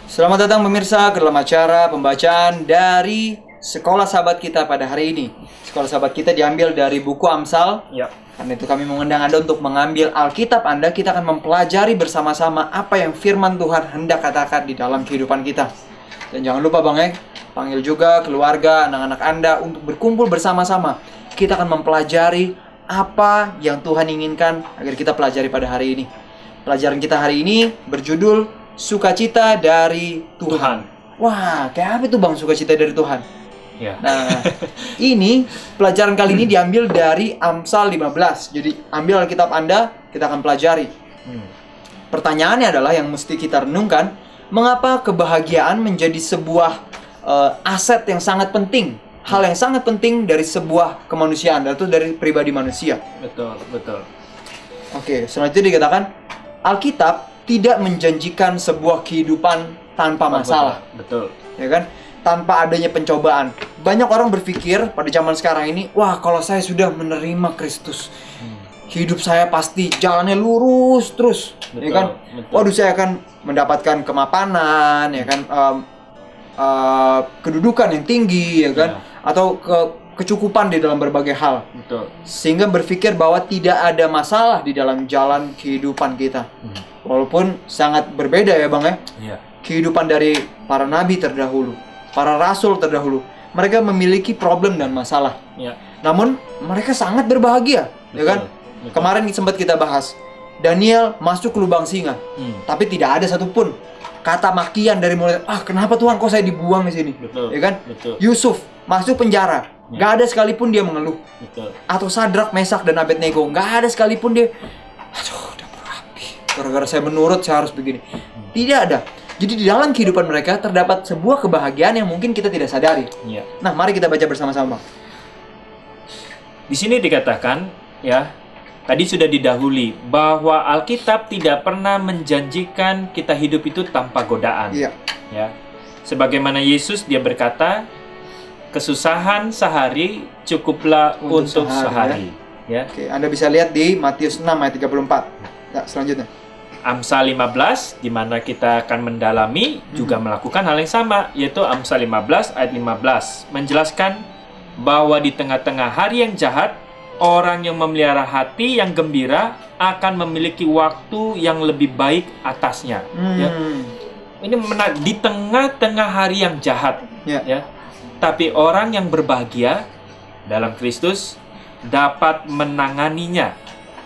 Selamat datang pemirsa ke dalam acara pembacaan dari Sekolah Sahabat Kita pada hari ini. Sekolah Sahabat Kita diambil dari buku Amsal. Ya. Karena itu kami mengundang Anda untuk mengambil Alkitab Anda. Kita akan mempelajari bersama-sama apa yang firman Tuhan hendak katakan di dalam kehidupan kita. Dan jangan lupa Bang panggil juga keluarga, anak-anak Anda untuk berkumpul bersama-sama. Kita akan mempelajari apa yang Tuhan inginkan agar kita pelajari pada hari ini. Pelajaran kita hari ini berjudul Sukacita dari Tuhan. Wah, kayak apa itu Bang sukacita dari Tuhan? Ya. Nah, ini pelajaran kali ini diambil dari Amsal 15. Jadi, ambil Alkitab Anda, kita akan pelajari. Pertanyaannya adalah yang mesti kita renungkan, mengapa kebahagiaan menjadi sebuah aset yang sangat penting? Hal yang sangat penting dari sebuah kemanusiaan, yaitu dari pribadi manusia. Betul. Oke, selanjutnya dikatakan Alkitab tidak menjanjikan sebuah kehidupan tanpa masalah. Betul. Ya kan? Tanpa adanya pencobaan. Banyak orang berpikir pada zaman sekarang ini, wah kalau saya sudah menerima Kristus, hidup saya pasti jalannya lurus terus. Betul, Ya kan? betul. Waduh, saya akan mendapatkan kemapanan, ya kan? Kedudukan yang tinggi, ya kan? Atau kecukupan di dalam berbagai hal. Betul. Sehingga berpikir bahwa tidak ada masalah di dalam jalan kehidupan kita. Walaupun sangat berbeda ya Bang ya. Iya. Kehidupan dari para nabi terdahulu, para rasul terdahulu, mereka memiliki problem dan masalah. Iya. Namun mereka sangat berbahagia, ya kan? Betul. Kemarin sempat kita bahas, Daniel masuk ke lubang singa, tapi tidak ada satupun kata makian dari mulut. Kenapa Tuhan kok saya dibuang di sini? Betul. Ya kan? Betul. Yusuf masuk penjara, gak ada sekalipun dia mengeluh. Betul. Atau Sadrak, Mesak, dan Abednego, gak ada sekalipun dia, aduh dapur api, gara-gara saya menurut saya harus begini. Tidak ada. Jadi di dalam kehidupan mereka terdapat sebuah kebahagiaan yang mungkin kita tidak sadari. Iya. Nah, mari kita baca bersama-sama. Di sini dikatakan, ya, tadi sudah didahului bahwa Alkitab tidak pernah menjanjikan kita hidup itu tanpa godaan. Iya. Ya. Sebagaimana Yesus dia berkata, kesusahan sehari cukuplah untuk sehari. Ya. Oke, Anda bisa lihat di Matius 6 ayat 34. Ya, selanjutnya. Amsal 15 di mana kita akan mendalami juga melakukan hal yang sama, yaitu Amsal 15 ayat 15 menjelaskan bahwa di tengah-tengah hari yang jahat, orang yang memelihara hati yang gembira akan memiliki waktu yang lebih baik atasnya. Ya. Ini di tengah-tengah hari yang jahat, ya. Tapi orang yang berbahagia dalam Kristus dapat menanganinya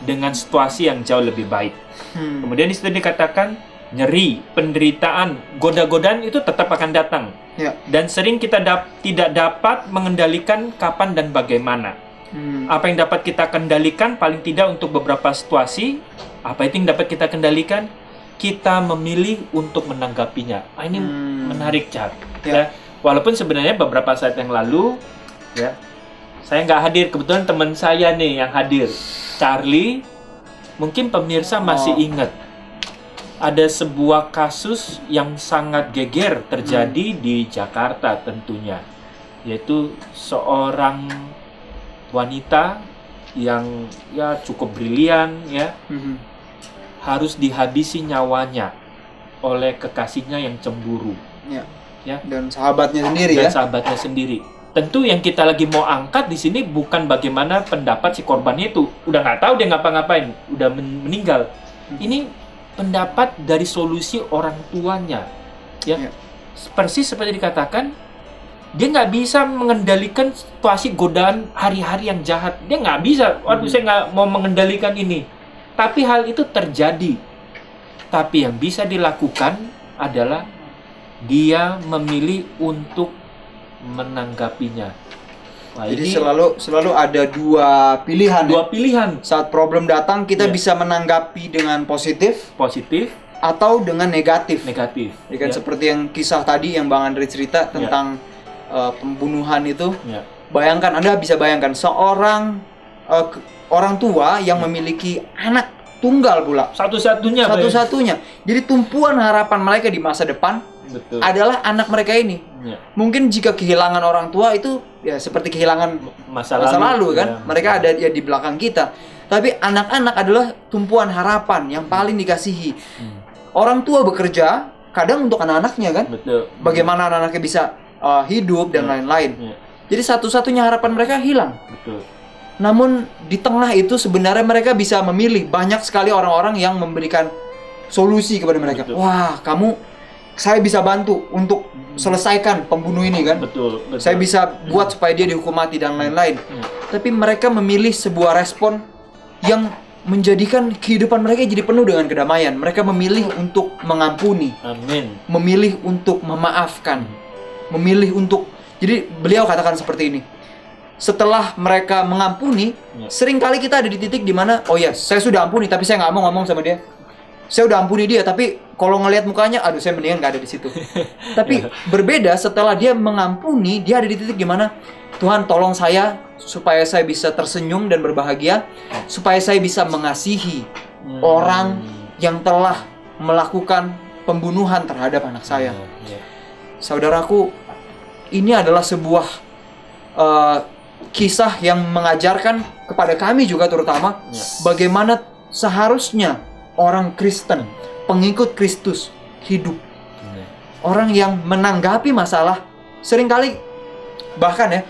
dengan situasi yang jauh lebih baik. Kemudian di situ dikatakan nyeri, penderitaan, goda-godaan itu tetap akan datang. Ya. Dan sering kita tidak dapat mengendalikan kapan dan bagaimana. Apa yang dapat kita kendalikan paling tidak untuk beberapa situasi, apa itu yang dapat kita kendalikan? Kita memilih untuk menanggapinya. Ini menarik, Char. Ya. Walaupun sebenarnya beberapa saat yang lalu, ya, saya nggak hadir. Kebetulan teman saya nih yang hadir, Charlie. Mungkin pemirsa masih ingat ada sebuah kasus yang sangat geger terjadi di Jakarta tentunya, yaitu seorang wanita yang ya cukup brilian, ya, harus dihabisi nyawanya oleh kekasihnya yang cemburu. Ya. Dan sahabatnya sendiri Dan ya. sahabatnya sendiri. Tentu yang kita lagi mau angkat di sini bukan bagaimana pendapat si korbannya itu. Udah nggak tahu dia ngapa-ngapain, udah meninggal. Ini pendapat dari solusi orang tuanya. Ya. Persis seperti dikatakan, dia nggak bisa mengendalikan situasi godaan hari-hari yang jahat. Dia nggak bisa. Waduh, saya nggak mau mengendalikan ini. Tapi hal itu terjadi. Tapi yang bisa dilakukan adalah dia memilih untuk menanggapinya. Nah, Jadi ini selalu ada dua pilihan. dua pilihan, Saat problem datang kita Ya. bisa menanggapi dengan positif positif, atau dengan negatif. negatif. Ya kan, Ya. seperti yang kisah tadi yang Bang Andre cerita tentang pembunuhan itu. Ya. Bayangkan, Anda bisa bayangkan seorang orang tua yang memiliki anak tunggal pula. Satu-satunya. Satu-satunya. Jadi tumpuan harapan mereka di masa depan Betul. adalah anak mereka ini. Ya. Mungkin jika kehilangan orang tua itu ya seperti kehilangan Masa masa lalu kan. ya. Mereka ada ya di belakang kita. Tapi anak-anak adalah tumpuan harapan yang paling dikasihi. Orang tua bekerja, kadang untuk anak-anaknya kan. Betul. Bagaimana anak-anaknya bisa hidup dan lain-lain. Ya. Jadi satu-satunya harapan mereka hilang. Betul. Namun di tengah itu sebenarnya mereka bisa memilih. Banyak sekali orang-orang yang memberikan solusi kepada mereka. Betul. Wah, saya bisa bantu untuk selesaikan pembunuh ini kan. Betul. Saya bisa buat supaya dia dihukum mati dan lain-lain. Tapi mereka memilih sebuah respon yang menjadikan kehidupan mereka jadi penuh dengan kedamaian. Mereka memilih untuk mengampuni. Amin. Memilih untuk memaafkan. Memilih untuk... Jadi beliau katakan seperti ini. Setelah mereka mengampuni, seringkali kita ada di titik di mana, oh ya, saya sudah ampuni, tapi saya nggak mau ngomong sama dia. Saya udah ampuni dia, tapi kalau ngelihat mukanya, aduh, saya mendingan nggak ada di situ. Tapi berbeda setelah dia mengampuni, dia ada di titik di mana, Tuhan tolong saya supaya saya bisa tersenyum dan berbahagia, supaya saya bisa mengasihi orang yang telah melakukan pembunuhan terhadap anak saya. Saudaraku, ini adalah sebuah kisah yang mengajarkan kepada kami juga terutama bagaimana seharusnya orang Kristen, pengikut Kristus hidup. Orang yang menanggapi masalah seringkali bahkan ya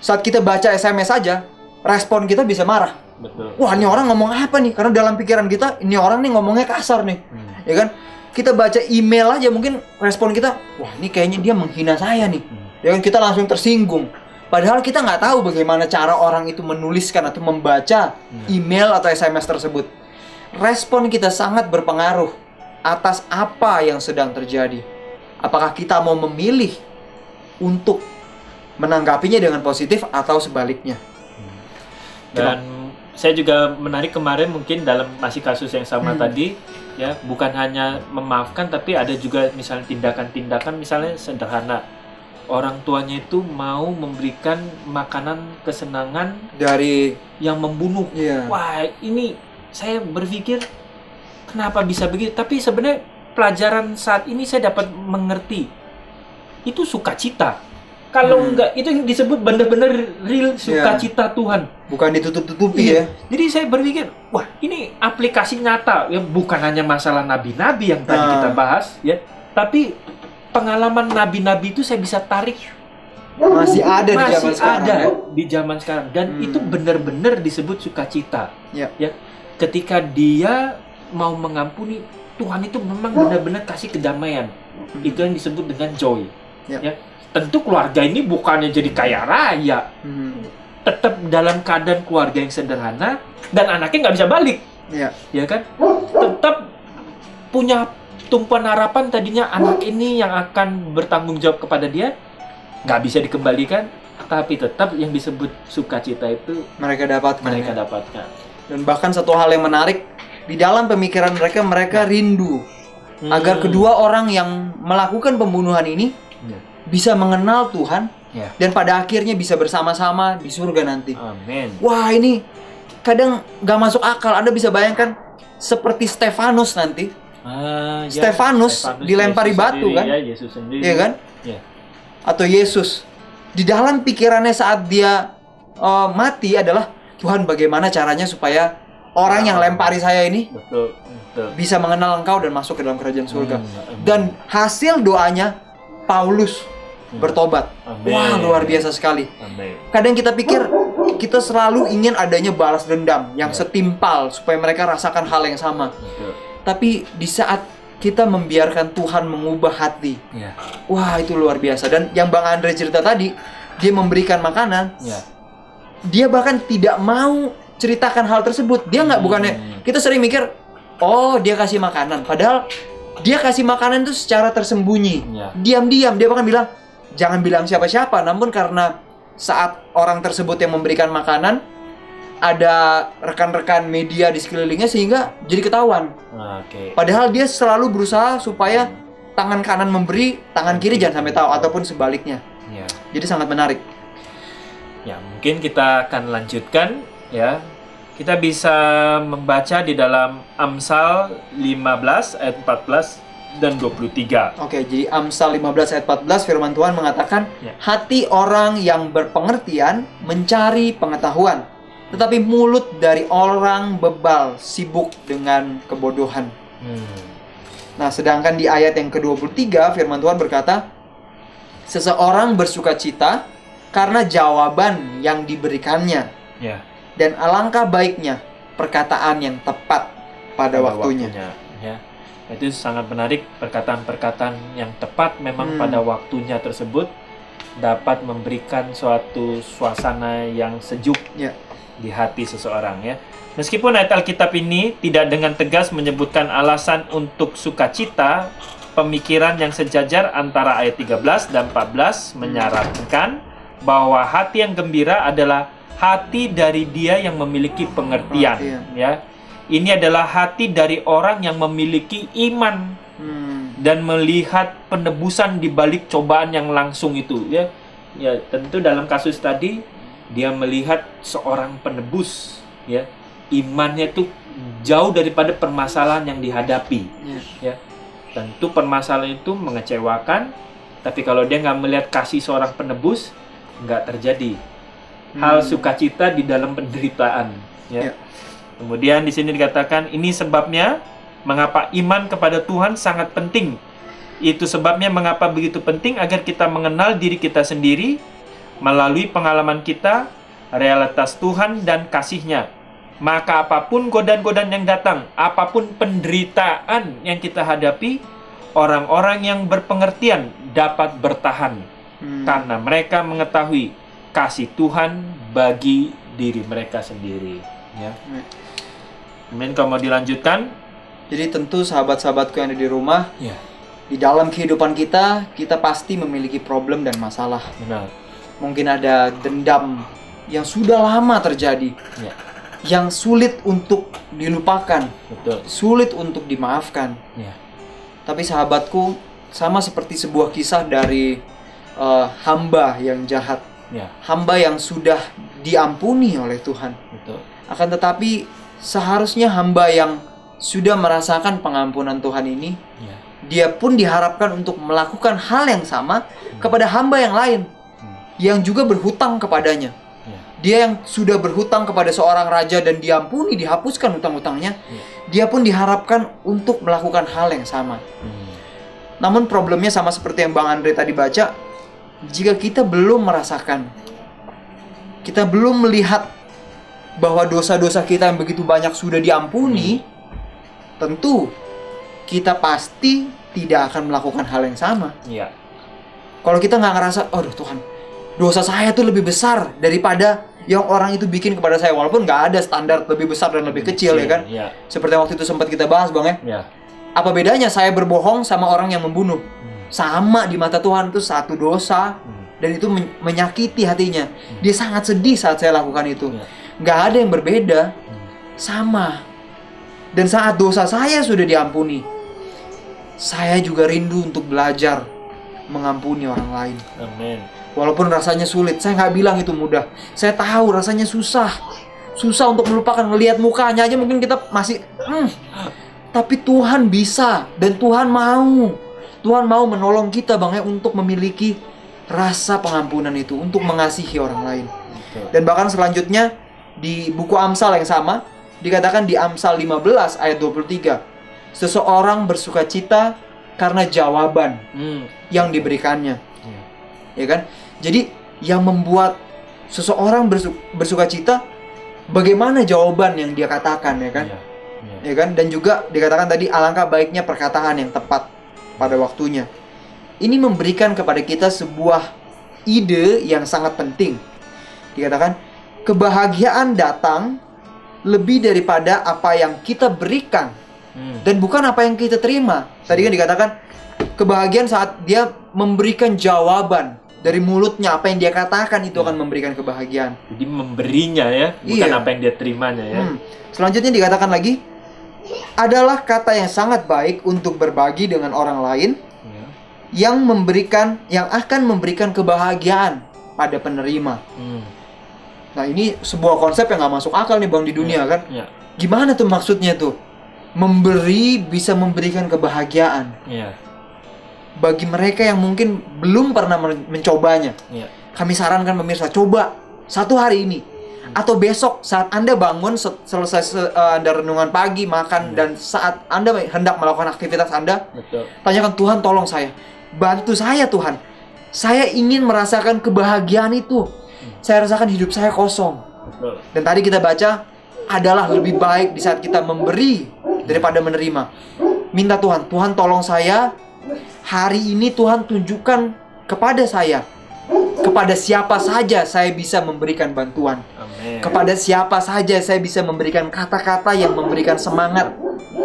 saat kita baca SMS saja respon kita bisa marah. Betul. Wah, ini orang ngomong apa nih? Karena dalam pikiran kita ini orang nih ngomongnya kasar nih. Ya kan? Kita baca email aja mungkin respon kita, wah ini kayaknya dia menghina saya nih. Ya kan, kita langsung tersinggung. Padahal kita nggak tahu bagaimana cara orang itu menuliskan atau membaca email atau SMS tersebut. Respon kita sangat berpengaruh atas apa yang sedang terjadi. Apakah kita mau memilih untuk menanggapinya dengan positif atau sebaliknya? Dan saya juga menarik kemarin mungkin dalam masih kasus yang sama tadi, ya, bukan hanya memaafkan tapi ada juga misalnya tindakan-tindakan misalnya sederhana. Orang tuanya itu mau memberikan makanan kesenangan Dari yang membunuh. Iya. Wah, ini saya berpikir kenapa bisa begitu? Tapi sebenarnya pelajaran saat ini saya dapat mengerti. Itu sukacita. Kalau enggak, itu yang disebut benar-benar real sukacita Tuhan. bukan ditutup-tutupi ya. Jadi saya berpikir, wah ini aplikasi nyata. Ya bukan hanya masalah nabi-nabi yang tadi kita bahas, ya, tapi pengalaman nabi-nabi itu saya bisa tarik. Masih ada di zaman Masih sekarang. ada Ya? di zaman sekarang. Dan itu benar-benar disebut sukacita. Ya. Ya, ketika dia mau mengampuni, Tuhan itu memang benar-benar kasih kedamaian. Itu yang disebut dengan joy. Ya. Tentu keluarga ini bukannya jadi kaya raya. Tetap dalam keadaan keluarga yang sederhana dan anaknya nggak bisa balik. Ya. Ya kan? Tetap punya tumpuan harapan tadinya anak ini yang akan bertanggung jawab kepada dia nggak bisa dikembalikan, tapi tetap yang disebut sukacita itu Mereka dapatkan. mereka ya. dapatkan. Dan bahkan satu hal yang menarik, di dalam pemikiran mereka rindu agar kedua orang yang melakukan pembunuhan ini bisa mengenal Tuhan dan pada akhirnya bisa bersama-sama di surga nanti. Amin. Wah, ini kadang gak masuk akal. Anda bisa bayangkan seperti Stefanus nanti. Stefanus dilempari Yesus batu sendiri, kan? Ya, Yesus sendiri. Iya kan? Ya. Atau Yesus. Di dalam pikirannya saat dia mati adalah, Tuhan bagaimana caranya supaya orang yang lempari saya ini Betul. bisa mengenal Engkau dan masuk ke dalam kerajaan surga. Amin. Dan hasil doanya Paulus bertobat. Amin. Wah, luar biasa sekali. Amin. Kadang kita pikir kita selalu ingin adanya balas dendam yang setimpal supaya mereka rasakan hal yang sama. Betul. Tapi di saat kita membiarkan Tuhan mengubah hati, Ya. wah itu luar biasa. Dan yang Bang Andre cerita tadi, dia memberikan makanan. Ya. Dia bahkan tidak mau ceritakan hal tersebut. Dia nggak, bukannya kita sering mikir, oh dia kasih makanan. Padahal dia kasih makanan itu secara tersembunyi, Ya. diam-diam. Dia bahkan bilang, jangan bilang siapa-siapa. Namun karena saat orang tersebut yang memberikan makanan, ada rekan-rekan media di sekelilingnya sehingga jadi ketahuan. Oke. Padahal dia selalu berusaha supaya tangan kanan memberi, tangan kiri jangan sampai tahu, ataupun sebaliknya. Ya. Jadi sangat menarik. Ya, mungkin kita akan lanjutkan ya. Kita bisa membaca di dalam Amsal 15 ayat 14 dan 23. Oke, jadi Amsal 15 ayat 14 firman Tuhan mengatakan, Ya. hati orang yang berpengertian mencari pengetahuan, tetapi mulut dari orang bebal sibuk dengan kebodohan. Nah, sedangkan di ayat yang ke-23 firman Tuhan berkata, seseorang bersukacita karena jawaban yang diberikannya. Ya. Dan alangkah baiknya perkataan yang tepat pada waktunya. Ya. Itu sangat menarik, perkataan-perkataan yang tepat memang Hmm. pada waktunya tersebut dapat memberikan suatu suasana yang sejuk Ya. di hati seseorang ya. Meskipun ayat Alkitab ini tidak dengan tegas menyebutkan alasan untuk sukacita, pemikiran yang sejajar antara ayat 13 dan 14 menyarankan bahwa hati yang gembira adalah hati dari dia yang memiliki pengertian ya. Ini adalah hati dari orang yang memiliki iman dan melihat penebusan di balik cobaan yang langsung itu ya. Ya, tentu dalam kasus tadi dia melihat seorang penebus ya. Imannya itu jauh daripada permasalahan yang dihadapi ya. Tentu permasalahan itu mengecewakan, tapi kalau dia nggak melihat kasih seorang penebus, nggak terjadi hal sukacita di dalam penderitaan ya. Kemudian di sini dikatakan ini sebabnya mengapa iman kepada Tuhan sangat penting. Itu sebabnya mengapa begitu penting agar kita mengenal diri kita sendiri melalui pengalaman kita, realitas Tuhan dan kasih-Nya. Maka apapun godaan-godaan yang datang, apapun penderitaan yang kita hadapi, orang-orang yang berpengertian dapat bertahan karena mereka mengetahui kasih Tuhan bagi diri mereka sendiri ya. Amin. Kalau mau dilanjutkan, jadi tentu sahabat-sahabatku yang ada di rumah, ya. Di dalam kehidupan kita pasti memiliki problem dan masalah. Benar. Mungkin ada dendam yang sudah lama terjadi, Ya. yang sulit untuk dilupakan, Betul. sulit untuk dimaafkan. Ya. Tapi sahabatku, sama seperti sebuah kisah dari hamba yang jahat, Ya. hamba yang sudah diampuni oleh Tuhan. Betul. Akan tetapi seharusnya hamba yang sudah merasakan pengampunan Tuhan ini, Ya. dia pun diharapkan untuk melakukan hal yang sama kepada hamba yang lain yang juga berhutang kepadanya. Ya. Dia yang sudah berhutang kepada seorang raja dan diampuni, dihapuskan hutang-hutangnya, dia pun diharapkan untuk melakukan hal yang sama. Namun problemnya sama seperti yang Bang Andre tadi baca, jika kita belum merasakan, kita belum melihat bahwa dosa-dosa kita yang begitu banyak sudah diampuni, tentu kita pasti tidak akan melakukan hal yang sama. Ya. Kalau kita nggak ngerasa, aduh Tuhan, dosa saya tuh lebih besar daripada yang orang itu bikin kepada saya. Walaupun nggak ada standar lebih besar dan lebih kecil ya kan. Ya. Seperti waktu itu sempat kita bahas Bang ya. Ya. Apa bedanya saya berbohong sama orang yang membunuh? Sama di mata Tuhan, itu satu dosa. Dan itu menyakiti hatinya. Dia sangat sedih saat saya lakukan itu. Nggak ada yang berbeda. Sama. Dan saat dosa saya sudah diampuni, saya juga rindu untuk belajar mengampuni orang lain. Amin. Walaupun rasanya sulit, saya nggak bilang itu mudah. Saya tahu rasanya susah. Susah untuk melupakan, ngelihat mukanya aja mungkin kita masih tapi Tuhan bisa dan Tuhan mau. Tuhan mau menolong kita Bang ya untuk memiliki rasa pengampunan itu, untuk mengasihi orang lain. Dan bahkan selanjutnya di buku Amsal yang sama dikatakan di Amsal 15 ayat 23, seseorang bersukacita karena jawaban yang diberikannya. Ya kan? Jadi yang membuat seseorang bersukacita bagaimana jawaban yang dia katakan, ya kan? Ya kan? Dan juga dikatakan tadi alangkah baiknya perkataan yang tepat pada waktunya. Ini memberikan kepada kita sebuah ide yang sangat penting. Dikatakan kebahagiaan datang lebih daripada apa yang kita berikan dan bukan apa yang kita terima. Tadi kan dikatakan kebahagiaan saat dia memberikan jawaban dari mulutnya, apa yang dia katakan itu akan memberikan kebahagiaan. Jadi memberinya ya, bukan apa yang dia terimanya ya. Selanjutnya dikatakan lagi, adalah kata yang sangat baik untuk berbagi dengan orang lain, yang akan memberikan kebahagiaan pada penerima. Nah ini sebuah konsep yang gak masuk akal nih Bang di dunia kan. Gimana tuh maksudnya tuh? Memberi bisa memberikan kebahagiaan bagi mereka yang mungkin belum pernah mencobanya. Kami sarankan pemirsa, coba satu hari ini. Atau besok saat Anda bangun selesai Anda renungan pagi, makan, dan saat Anda hendak melakukan aktivitas Anda, Betul. tanyakan, Tuhan tolong saya, bantu saya Tuhan. Saya ingin merasakan kebahagiaan itu. Saya rasakan hidup saya kosong. Betul. Dan tadi kita baca, adalah lebih baik di saat kita memberi daripada menerima. Minta Tuhan, Tuhan tolong saya. Hari ini Tuhan tunjukkan kepada saya, kepada siapa saja saya bisa memberikan bantuan. Amin. Kepada siapa saja saya bisa memberikan kata-kata yang memberikan semangat,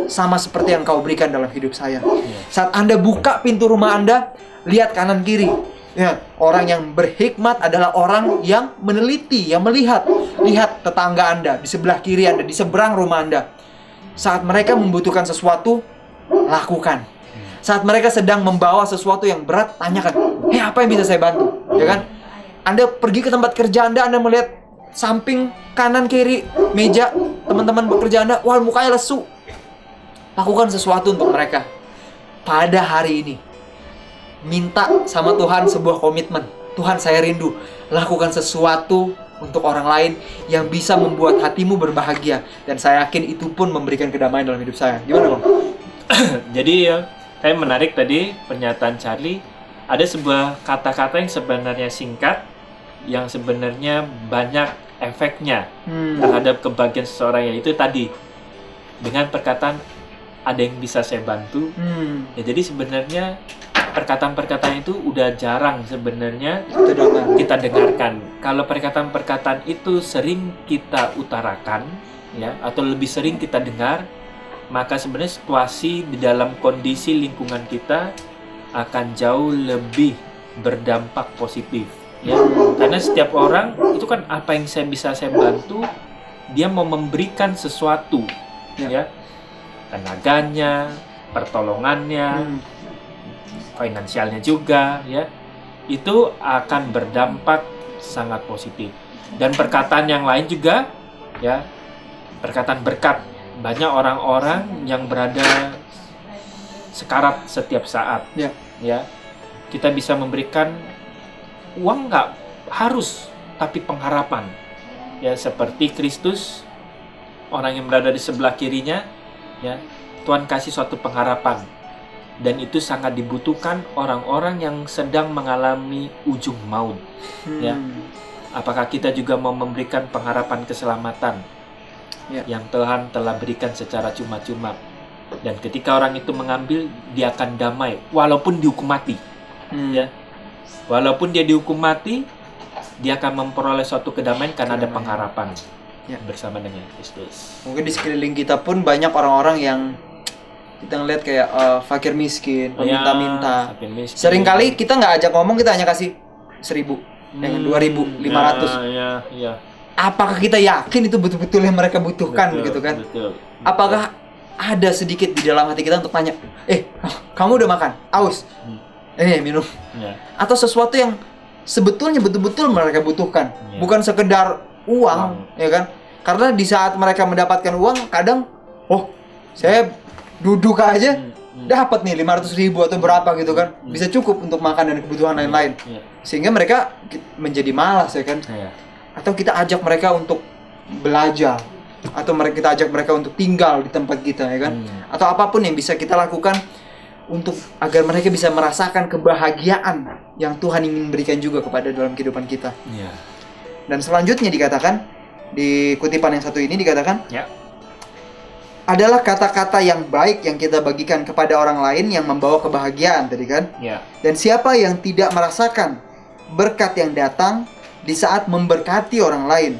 sama seperti yang Kau berikan dalam hidup saya. Saat Anda buka pintu rumah Anda, lihat kanan kiri. Ya, orang yang berhikmat adalah orang yang meneliti, yang melihat. Lihat tetangga Anda, di sebelah kiri Anda, di seberang rumah Anda. Saat mereka membutuhkan sesuatu, lakukan. Saat mereka sedang membawa sesuatu yang berat, tanyakan, apa yang bisa saya bantu? Ya kan? Anda pergi ke tempat kerja Anda melihat samping kanan kiri meja teman-teman bekerja Anda, wah mukanya lesu. Lakukan sesuatu untuk mereka. Pada hari ini, minta sama Tuhan sebuah komitmen. Tuhan, saya rindu lakukan sesuatu untuk orang lain yang bisa membuat hatimu berbahagia. Dan saya yakin itu pun memberikan kedamaian dalam hidup saya. Gimana, Bang? Jadi ya, saya menarik tadi pernyataan Charlie. Ada sebuah kata-kata yang sebenarnya singkat, yang sebenarnya banyak efeknya terhadap kebahagiaan seseorang, yaitu tadi dengan perkataan ada yang bisa saya bantu. Ya, jadi sebenarnya perkataan-perkataan itu udah jarang sebenarnya kita dengarkan. Kalau perkataan-perkataan itu sering kita utarakan, ya, atau lebih sering kita dengar, maka sebenarnya situasi di dalam kondisi lingkungan kita akan jauh lebih berdampak positif, ya. Karena setiap orang itu kan, apa yang saya bantu, dia mau memberikan sesuatu, ya, tenaganya, pertolongannya, finansialnya juga, ya, itu akan berdampak sangat positif. Dan perkataan yang lain juga, ya, perkataan berkat. Banyak orang-orang yang berada sekarat setiap saat, ya. Kita bisa memberikan uang, nggak harus, tapi pengharapan, ya, seperti Kristus, orang yang berada di sebelah kirinya, ya, Tuhan kasih suatu pengharapan. Dan itu sangat dibutuhkan orang-orang yang sedang mengalami ujung maut, ya. Apakah kita juga mau memberikan pengharapan keselamatan yang Tuhan telah berikan secara cuma-cuma? Dan ketika orang itu mengambil, dia akan damai walaupun dihukum mati, ya. Walaupun dia dihukum mati, dia akan memperoleh suatu kedamaian karena ada pengharapan bersama dengan Kristus. Mungkin di sekeliling kita pun banyak orang-orang yang kita ngeliat kayak fakir miskin, peminta-minta. Seringkali kita nggak ajak ngomong, kita hanya kasih 1.000 dengan 2.500. Apakah kita yakin itu betul-betul yang mereka butuhkan, gitu kan? Betul. Apakah ada sedikit di dalam hati kita untuk tanya, kamu udah makan? Aus? Minum. Atau sesuatu yang sebetulnya betul-betul mereka butuhkan, bukan sekedar uang, ya kan? Karena di saat mereka mendapatkan uang, kadang, saya duduk aja dapat nih 500.000 atau berapa gitu kan, bisa cukup untuk makan dan kebutuhan lain-lain, sehingga mereka menjadi malas, ya kan? Atau kita ajak mereka untuk belajar, atau kita ajak mereka untuk tinggal di tempat kita, ya kan? Atau apapun yang bisa kita lakukan untuk agar mereka bisa merasakan kebahagiaan yang Tuhan ingin berikan juga kepada dalam kehidupan kita. Dan selanjutnya dikatakan di kutipan yang satu ini dikatakan, adalah kata-kata yang baik yang kita bagikan kepada orang lain yang membawa kebahagiaan tadi kan. Dan siapa yang tidak merasakan berkat yang datang di saat memberkati orang lain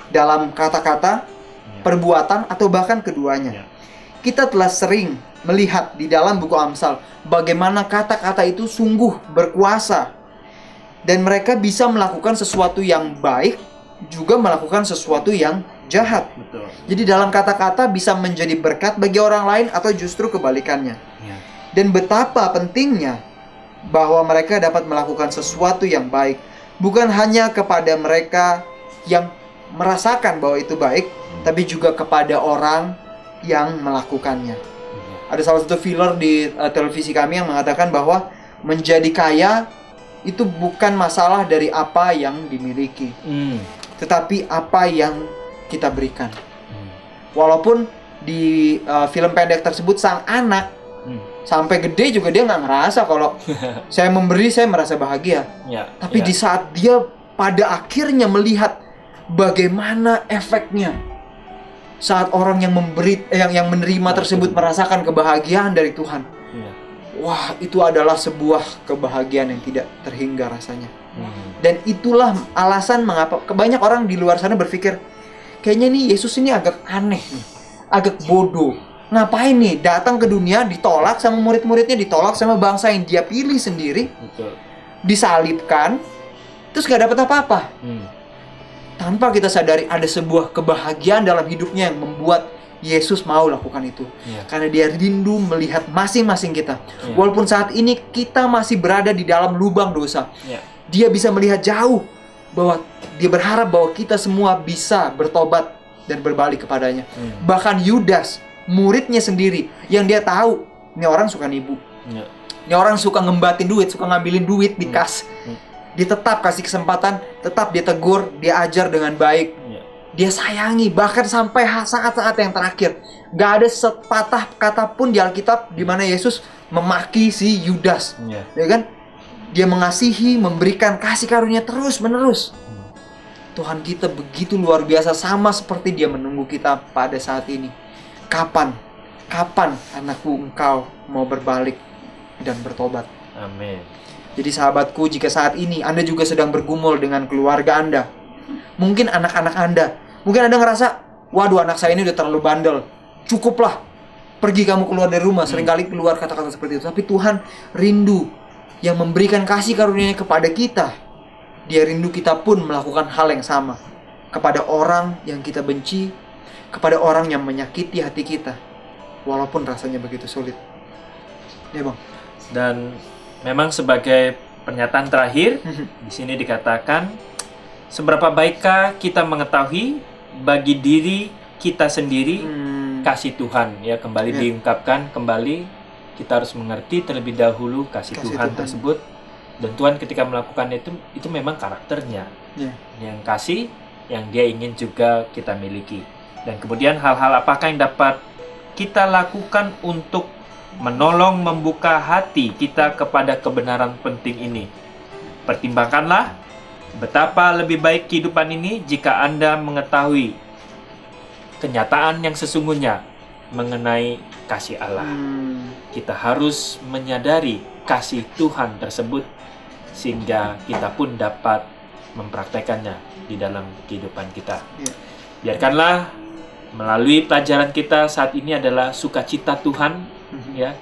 dalam kata-kata, perbuatan, atau bahkan keduanya. Kita telah sering melihat di dalam buku Amsal bagaimana kata-kata itu sungguh berkuasa, dan mereka bisa melakukan sesuatu yang baik juga melakukan sesuatu yang jahat. Jadi dalam kata-kata bisa menjadi berkat bagi orang lain atau justru kebalikannya. Dan betapa pentingnya bahwa mereka dapat melakukan sesuatu yang baik, bukan hanya kepada mereka yang merasakan bahwa itu baik, tapi juga kepada orang yang melakukannya. Ada salah satu filler di televisi kami yang mengatakan bahwa menjadi kaya itu bukan masalah dari apa yang dimiliki, tetapi apa yang kita berikan. Walaupun di film pendek tersebut sang anak sampai gede juga dia nggak ngerasa kalau saya memberi, saya merasa bahagia. Tapi di saat dia pada akhirnya melihat bagaimana efeknya saat orang yang memberi, yang menerima tersebut merasakan kebahagiaan dari Tuhan. Wah, itu adalah sebuah kebahagiaan yang tidak terhingga rasanya. Dan itulah alasan mengapa banyak orang di luar sana berpikir, kayaknya nih Yesus ini agak aneh nih, agak bodoh. Ngapain nih datang ke dunia, ditolak sama murid-muridnya, ditolak sama bangsa yang dia pilih sendiri, disalibkan, terus gak dapat apa-apa. Tanpa kita sadari ada sebuah kebahagiaan dalam hidupnya yang membuat Yesus mau lakukan itu. Karena dia rindu melihat masing-masing kita. Walaupun saat ini kita masih berada di dalam lubang dosa, dia bisa melihat jauh, bahwa dia berharap bahwa kita semua bisa bertobat dan berbalik kepadanya. Bahkan Yudas, muridnya sendiri, yang dia tahu ini orang suka nipu, ini orang suka ngembatin duit, suka ngambilin duit di kas, dia tetap kasih kesempatan, tetap dia tegur, dia ajar dengan baik, dia sayangi, bahkan sampai saat-saat yang terakhir. Gak ada sepatah kata pun di Alkitab di mana Yesus memaki si Yudas, ya kan? Dia mengasihi, memberikan kasih karunia terus menerus. Tuhan kita begitu luar biasa, sama seperti dia menunggu kita pada saat ini. Kapan anakku engkau mau berbalik dan bertobat? Amin. Jadi sahabatku, jika saat ini Anda juga sedang bergumul dengan keluarga Anda, mungkin anak-anak Anda, mungkin Anda ngerasa, waduh anak saya ini udah terlalu bandel, cukuplah, pergi kamu keluar dari rumah. Seringkali keluar kata-kata seperti itu. Tapi Tuhan rindu yang memberikan kasih karunia-Nya kepada kita. Dia rindu kita pun melakukan hal yang sama kepada orang yang kita benci, kepada orang yang menyakiti hati kita, walaupun rasanya begitu sulit. Ya Bang. Dan memang sebagai pernyataan terakhir di sini dikatakan, seberapa baikkah kita mengetahui bagi diri kita sendiri kasih Tuhan, ya, kembali diungkapkan kembali, kita harus mengerti terlebih dahulu kasih Tuhan tersebut. Dan Tuhan ketika melakukan itu memang karakternya, yang kasih, yang dia ingin juga kita miliki. Dan kemudian hal-hal apakah yang dapat kita lakukan untuk menolong membuka hati kita kepada kebenaran penting ini? Pertimbangkanlah betapa lebih baik kehidupan ini jika Anda mengetahui kenyataan yang sesungguhnya mengenai kasih Allah. Kita harus menyadari kasih Tuhan tersebut sehingga kita pun dapat mempraktekannya di dalam kehidupan kita. Biarkanlah melalui pelajaran kita saat ini adalah sukacita Tuhan, ya.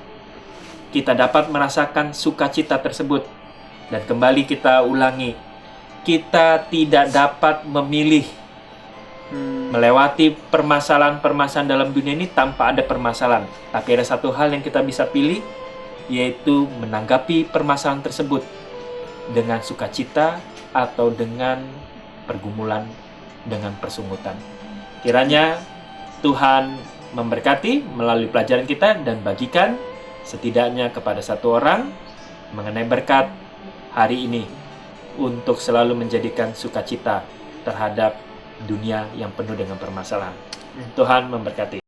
Kita dapat merasakan sukacita tersebut. Dan kembali kita ulangi, kita tidak dapat memilih melewati permasalahan-permasalahan dalam dunia ini tanpa ada permasalahan. Tapi ada satu hal yang kita bisa pilih, yaitu menanggapi permasalahan tersebut dengan sukacita atau dengan pergumulan, dengan persungutan. Kiranya Tuhan memberkati melalui pelajaran kita dan bagikan setidaknya kepada satu orang mengenai berkat hari ini untuk selalu menjadikan sukacita terhadap dunia yang penuh dengan permasalahan. Tuhan memberkati.